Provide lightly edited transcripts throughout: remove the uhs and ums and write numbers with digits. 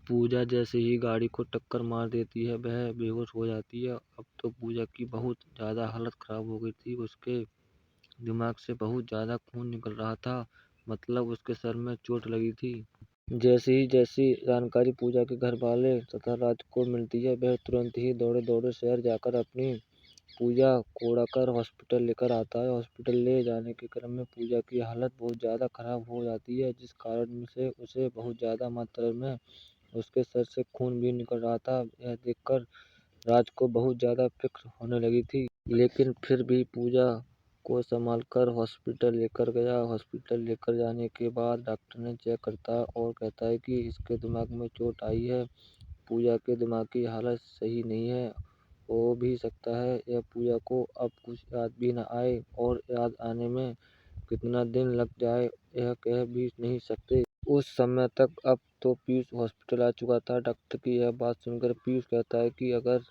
पूजा जैसे ही गाड़ी को टक्कर मार देती है, वह बेहोश हो जाती है। अब तो पूजा की बहुत ज़्यादा हालत ख़राब हो गई थी। उसके दिमाग से बहुत ज़्यादा खून निकल रहा था, मतलब उसके सर में चोट लगी थी। जैसी जानकारी पूजा के घर वाले तथा राज को मिलती है, वह तुरंत ही दौड़े शहर जाकर अपनी पूजा को उड़ाकर हॉस्पिटल लेकर आता है। हॉस्पिटल ले जाने के क्रम में पूजा की हालत बहुत ज़्यादा ख़राब हो जाती है, जिस कारण से उसे बहुत ज़्यादा मात्रा में उसके सर से खून भी निकल रहा था। यह देखकर राज को बहुत ज़्यादा फिक्र होने लगी थी, लेकिन फिर भी पूजा को संभालकर हॉस्पिटल लेकर गया। हॉस्पिटल लेकर जाने के बाद डॉक्टर ने चेक करता है और कहता है कि इसके दिमाग में चोट आई है। पूजा के दिमाग की हालत सही नहीं है। हो भी सकता है यह पूजा को अब कुछ याद भी न आए, और याद आने में कितना दिन लग जाए यह कह भी नहीं सकते। उस समय तक अब तो पीयूष हॉस्पिटल आ चुका था। डॉक्टर की यह बात सुनकर पीयूष कहता है कि अगर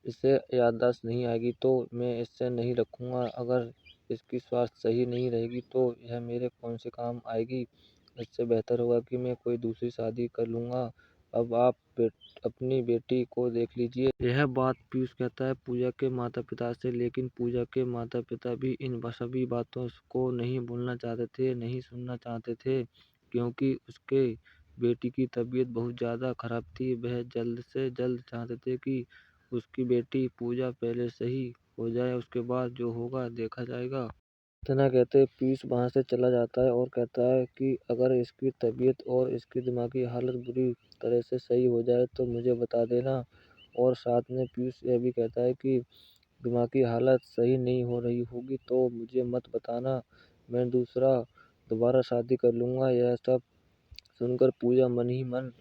इसे याददाश्त नहीं आएगी तो मैं इसे नहीं रखूँगा। अगर इसकी स्वास्थ्य सही नहीं रहेगी तो यह मेरे कौन से काम आएगी। इससे बेहतर होगा कि मैं कोई दूसरी शादी कर लूँगा। अब आप अपनी बेटी को देख लीजिए। यह बात पीयूष कहता है पूजा के माता पिता से, लेकिन पूजा के माता पिता भी इन सभी बातों को नहीं बोलना चाहते थे, नहीं सुनना चाहते थे, क्योंकि उसके बेटी की तबीयत बहुत ज़्यादा खराब थी। वह जल्द से जल्द चाहते थे कि उसकी बेटी पूजा पहले सही हो जाए, उसके बाद जो होगा देखा जाएगा। इतना कहते पीयूष वहाँ से चला जाता है और कहता है कि अगर इसकी तबीयत और इसकी दिमागी हालत बुरी तरह से सही हो जाए तो मुझे बता देना। और साथ में पीयूष यह भी कहता है कि दिमागी हालत सही नहीं हो रही होगी तो मुझे मत बताना, मैं दोबारा शादी कर लूँगा। यह सब सुनकर पूजा मन ही मन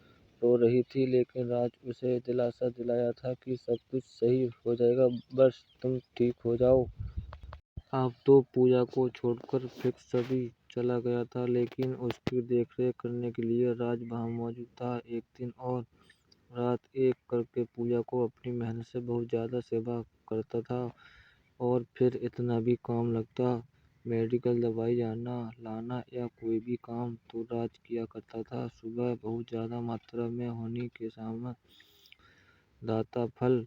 रो रही थी, लेकिन राज उसे दिलासा दिलाया था कि सब कुछ सही हो जाएगा, बस तुम ठीक हो जाओ। अब तो पूजा को छोड़कर फिक्स सभी चला गया था, लेकिन उसकी देखरेख करने के लिए राज वहाँ मौजूद था। एक दिन और रात एक करके पूजा को अपनी मेहनत से बहुत ज़्यादा सेवा करता था, और फिर इतना भी काम लगता, मेडिकल दवाई जाना लाना या कोई भी काम तो राज किया करता था। सुबह बहुत ज़्यादा मात्रा में होने के सामने दाता फल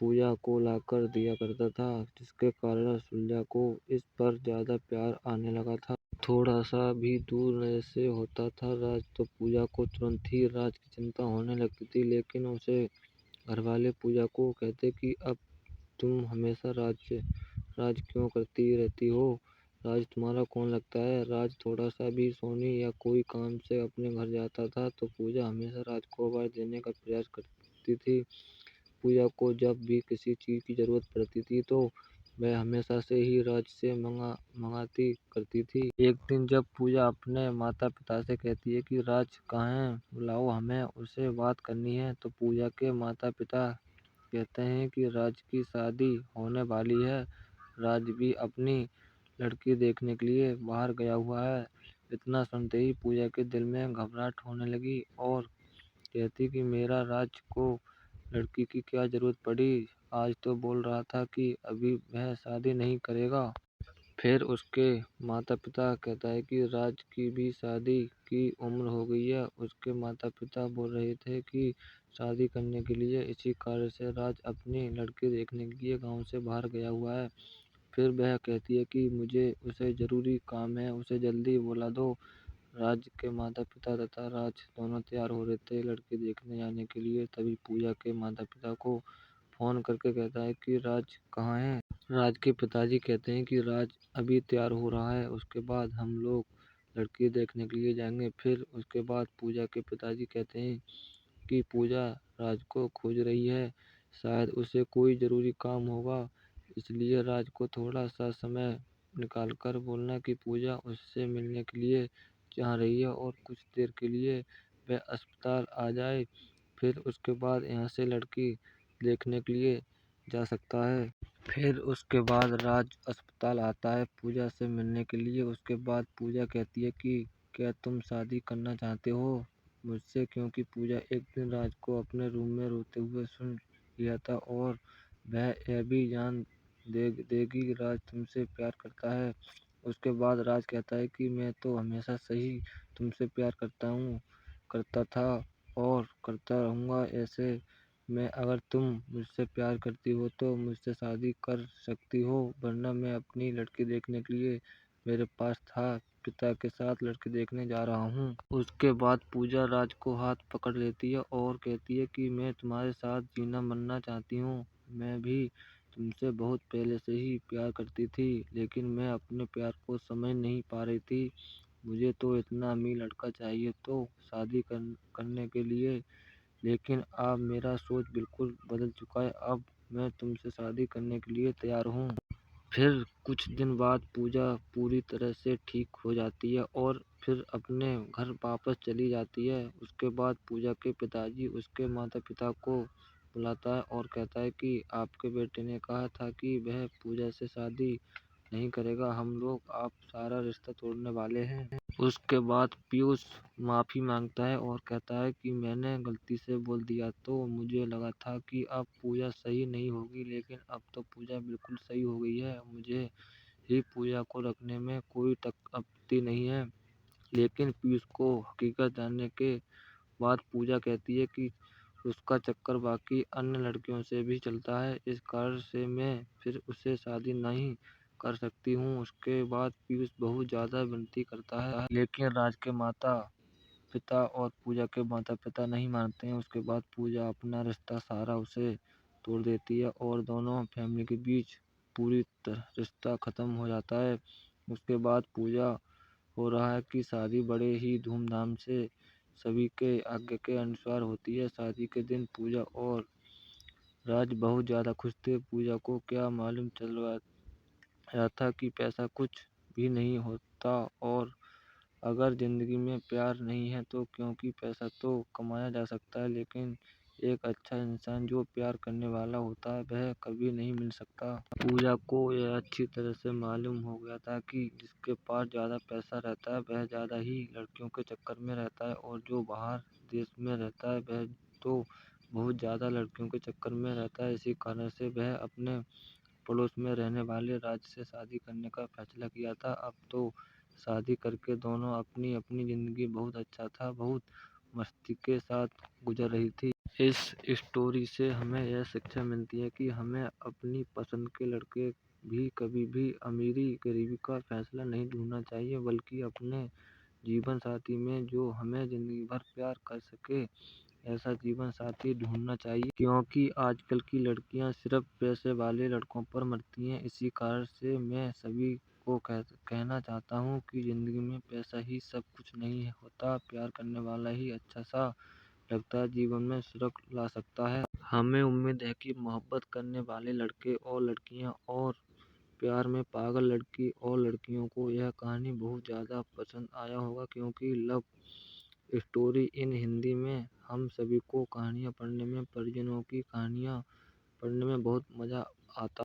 पूजा को लाकर दिया करता था, जिसके कारण सुलझा को इस पर ज़्यादा प्यार आने लगा था। थोड़ा सा भी दूर से होता था राज तो पूजा को तुरंत ही राज की चिंता होने लगती थी, लेकिन उसे घरवाले पूजा को कहते कि अब तुम हमेशा राज क्यों करती रहती हो, राज तुम्हारा कौन लगता है। राज थोड़ा सा भी सोने या कोई काम से अपने घर जाता था तो पूजा हमेशा राज को आवाज़ देने का प्रयास करती थी। पूजा को जब भी किसी चीज़ की ज़रूरत पड़ती थी तो वह हमेशा से ही राज से मंगाती करती थी। एक दिन जब पूजा अपने माता पिता से कहती है कि राज कहाँ है, बुलाओ हमें उससे बात करनी है, तो पूजा के माता पिता कहते हैं कि राज की शादी होने वाली है, राज भी अपनी लड़की देखने के लिए बाहर गया हुआ है। इतना सुनते ही पूजा के दिल में घबराहट होने लगी और कहती कि मेरा राज को लड़की की क्या ज़रूरत पड़ी, आज तो बोल रहा था कि अभी वह शादी नहीं करेगा। फिर उसके माता पिता कहता है कि राज की भी शादी की उम्र हो गई है। उसके माता पिता बोल रहे थे कि शादी करने के लिए, इसी कारण से राज अपनी लड़की देखने के लिए गांव से बाहर गया हुआ है। फिर वह कहती है कि मुझे उसे ज़रूरी काम है, उसे जल्दी बुला दो। राज के माता पिता तथा राज दोनों तैयार हो रहे थे लड़की देखने जाने के लिए, तभी पूजा के माता पिता को फ़ोन करके कहता है कि राज कहाँ है। राज के पिताजी कहते हैं कि राज अभी तैयार हो रहा है, उसके बाद हम लोग लड़की देखने के लिए जाएंगे। फिर उसके बाद पूजा के पिताजी कहते हैं कि पूजा राज को खोज रही है, शायद उसे कोई ज़रूरी काम होगा, इसलिए राज को थोड़ा सा समय निकाल कर बोलना कि पूजा उससे मिलने के लिए चाह रही है और कुछ देर के लिए वह अस्पताल आ जाए, फिर उसके बाद यहाँ से लड़की देखने के लिए जा सकता है। फिर उसके बाद राज अस्पताल आता है पूजा से मिलने के लिए। उसके बाद पूजा कहती है कि क्या तुम शादी करना चाहते हो मुझसे, क्योंकि पूजा एक दिन राज को अपने रूम में रोते हुए सुन लिया था और वह यह भी जान देगी राज तुमसे प्यार करता है। उसके बाद राज कहता है कि मैं तो हमेशा से ही तुमसे प्यार करता था और करता रहूँगा ऐसे में। अगर तुम मुझसे प्यार करती हो तो मुझसे शादी कर सकती हो, वरना मैं अपनी लड़की देखने के लिए मेरे पास था पिता के साथ लड़की देखने जा रहा हूँ। उसके बाद पूजा राज को हाथ पकड़ लेती है और कहती है कि मैं तुम्हारे साथ जीना मरना चाहती हूँ। मैं भी तुमसे बहुत पहले से ही प्यार करती थी, लेकिन मैं अपने प्यार को समझ नहीं पा रही थी। मुझे तो इतना अमीर लड़का चाहिए तो शादी करने के लिए, लेकिन अब मेरा सोच बिल्कुल बदल चुका है। अब मैं तुमसे शादी करने के लिए तैयार हूँ। फिर कुछ दिन बाद पूजा पूरी तरह से ठीक हो जाती है और फिर अपने घर वापस चली जाती है। उसके बाद पूजा के पिताजी उसके माता पिता को बुलाता है और कहता है कि आपके बेटे ने कहा था कि वह पूजा से शादी नहीं करेगा, हम लोग आप सारा रिश्ता तोड़ने वाले हैं। उसके बाद पीयूष माफ़ी मांगता है और कहता है कि मैंने गलती से बोल दिया, तो मुझे लगा था कि अब पूजा सही नहीं होगी, लेकिन अब तो पूजा बिल्कुल सही हो गई है। मुझे ही पूजा को रखने में कोई आपत्ति नहीं है। लेकिन पीयूष को हकीकत जानने के बाद पूजा कहती है कि उसका चक्कर बाकी अन्य लड़कियों से भी चलता है, इस कारण से मैं फिर उससे शादी नहीं कर सकती हूँ। उसके बाद पीयूष बहुत ज़्यादा विनती करता है, लेकिन राज के माता पिता और पूजा के माता पिता नहीं मानते हैं। उसके बाद पूजा अपना रिश्ता सारा उसे तोड़ देती है और दोनों फैमिली के बीच पूरी तरह रिश्ता ख़त्म हो जाता है। उसके बाद पूजा हो रहा है कि शादी बड़े ही धूमधाम से सभी के आज्ञा के अनुसार होती है। शादी के दिन पूजा और राज बहुत ज़्यादा खुश थे। पूजा को क्या मालूम चल रहा था कि पैसा कुछ भी नहीं होता, और अगर ज़िंदगी में प्यार नहीं है तो क्योंकि पैसा तो कमाया जा सकता है, लेकिन एक अच्छा इंसान जो प्यार करने वाला होता है वह कभी नहीं मिल सकता। पूजा को यह अच्छी तरह से मालूम हो गया था कि जिसके पास ज़्यादा पैसा रहता है वह ज़्यादा ही लड़कियों के चक्कर में रहता है, और जो बाहर देश में रहता है वह तो बहुत ज़्यादा लड़कियों के चक्कर में रहता है। इसी कारण से वह अपने पड़ोस में रहने वाले राज से शादी करने का फैसला किया था। अब तो शादी करके दोनों अपनी अपनी ज़िंदगी बहुत अच्छा था, बहुत मस्ती के साथ गुजर रही थी। इस स्टोरी से हमें यह शिक्षा मिलती है कि हमें अपनी पसंद के लड़के भी कभी भी अमीरी गरीबी का फैसला नहीं ढूंढना चाहिए, बल्कि अपने जीवन साथी में जो हमें ज़िंदगी भर प्यार कर सके ऐसा जीवन साथी ढूंढना चाहिए। क्योंकि आजकल की लड़कियां सिर्फ पैसे वाले लड़कों पर मरती हैं। इसी कारण से मैं सभी को कहना चाहता हूँ कि ज़िंदगी में पैसा ही सब कुछ नहीं होता, प्यार करने वाला ही अच्छा सा लगता है, जीवन में सुख ला सकता है। हमें उम्मीद है कि मोहब्बत करने वाले लड़के और लड़कियां और प्यार में पागल लड़की और लड़कियों को यह कहानी बहुत ज़्यादा पसंद आया होगा, क्योंकि लव स्टोरी इन हिंदी में हम सभी को कहानियाँ पढ़ने में, परिजनों की कहानियाँ पढ़ने में बहुत मज़ा आता है।